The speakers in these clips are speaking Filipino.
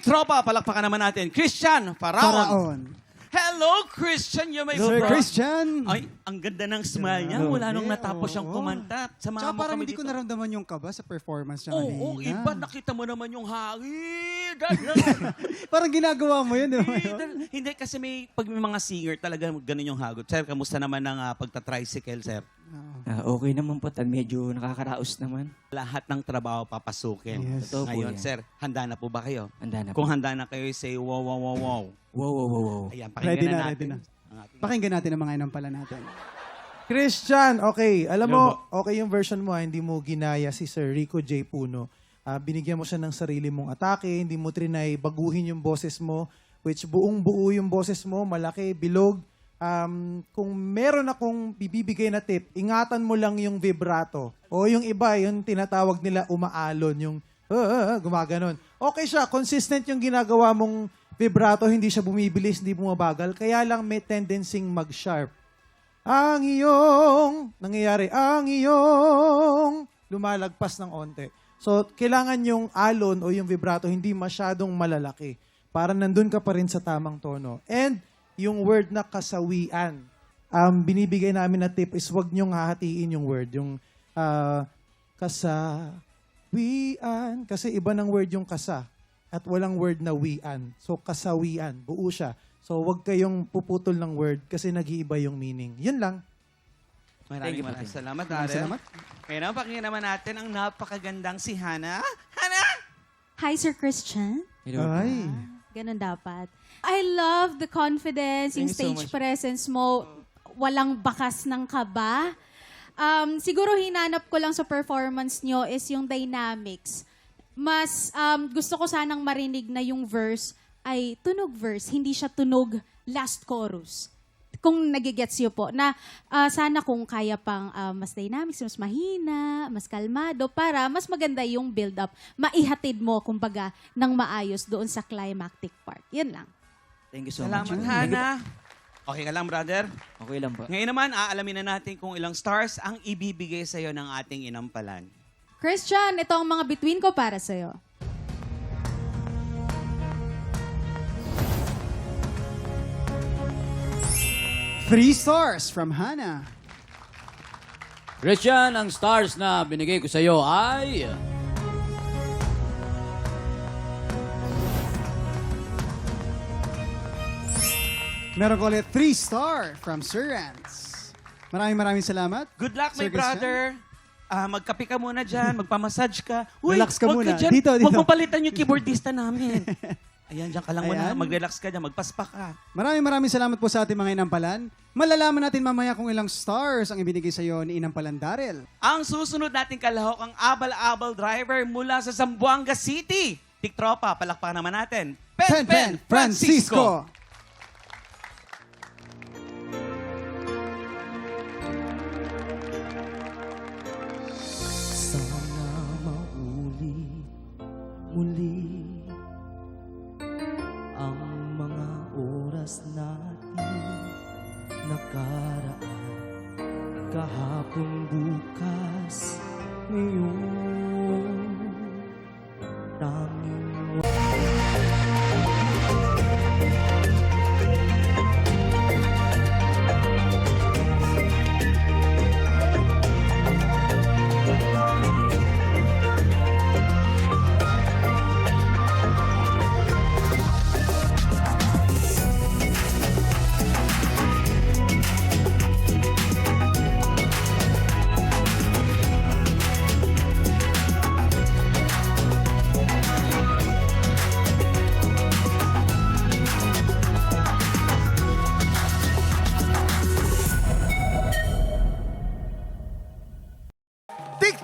Tropa, palakpakan naman natin. Christian Faraon. Hello, Christian. You may Sir Christian. Ay, ang ganda ng smile niya. Mula nung natapos siyang kumanta. Tsaka parang hindi ko naramdaman yung kaba sa performance niya Oo, kanina. iba. Nakita mo naman yung hangin. Parang ginagawa mo yun, di ba? Hindi, kasi pag may mga singer talaga ganun yung hagot. Sir, kamusta naman ang pagta-tricycle, sir? Okay naman po, medyo nakakaraos naman. Lahat ng trabaho papasukin. Yes. Totoo po Ngayon, yan. sir, handa na po ba kayo? Handa na po. Kung handa na kayo, say wow, wow, wow, wow. Wow. Ayan, Ready pakinggan na, natin. ready na. Ang ating- Pakinggan natin ang mga inampala natin. Christian, okay. Alam mo, okay yung version mo, hindi mo ginaya si Sir Rico J. Puno. Binigyan mo siya ng sarili mong atake, hindi mo trinay baguhin yung boses mo, which buong-buo yung boses mo, malaki, bilog. Kung meron akong bibibigay na tip, ingatan mo lang yung vibrato. O yung iba, yung tinatawag nila umaalon, yung gumaganon. Okay siya, consistent yung ginagawa mong vibrato, hindi siya bumibilis, hindi bumabagal. Kaya lang may tendency mag-sharp. Ang iyong, nangyayari, ang iyong, lumalagpas ng onte. So, kailangan yung alon o yung vibrato hindi masyadong malalaki para nandun ka pa rin sa tamang tono. And yung word na kasawian, binibigay namin na tip is wag niyong hahatiin yung word. Yung kasawian, kasi iba ng word yung kasa at walang word na wian. So, kasawian, buo siya. So, wag kayong puputol ng word kasi nag-iiba yung meaning. Yun lang. Maraming salamat, Maraming Darren. salamat. Kaya naman, pakinggan naman natin ang napakagandang si Hana. Hana! Hi, Sir Christian. Ay. Ganun dapat. I love the confidence, yung Thank you so stage much. presence mo. Walang bakas ng kaba. Siguro hinanap ko lang sa performance nyo is yung dynamics. Mas gusto ko sanang marinig na yung verse ay tunog verse, hindi siya tunog last chorus. Kung nagigets yun po, na sana kung kaya pang mas dynamics, mas mahina, mas kalmado, para mas maganda yung build-up. Maihatid mo, kumbaga, ng maayos doon sa climactic part. Yan lang. Thank you so Salamat, much. Hana. Okay ka lang, brother? Okay lang po. Ngayon naman, aalamin na natin kung ilang stars ang ibibigay sa'yo ng ating inampalan. Christian, ito ang mga between ko para sa'yo. Three stars from Hannah. Christian, ang stars na binigay ko sa iyo ay... Meron ko ulit 3 star from Sir Rance. Maraming salamat. Good luck, my Sir Christian. brother. Magkape ka muna dyan, magpamassage ka. Relax ka wag muna. dyan. Dito. Huwag mo palitan yung keyboardista namin. Ayan, dyan ka lang muna. Ayan. Mag-relax ka dyan, magpaspa ka. Maraming salamat po sa ating mga inampalan. Malalaman natin mamaya kung ilang stars ang ibinigay sa iyo ni Inampalan Daryl. Ang susunod nating kalahok, ang abal-abal driver mula sa Zamboanga City. Tiktropa, palakpakan naman natin. Pen Francisco. Sana mauli muli ang mga oras natin nakaraan. Kahapon, bukas, ngayon. Tanging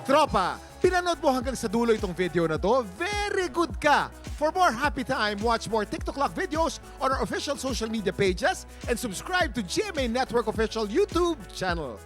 Tropa, pinanood mo hanggang sa dulo itong video na to? Very good ka! For more happy time, watch more TikTok Clock videos on our official social media pages and subscribe to GMA Network official YouTube channel.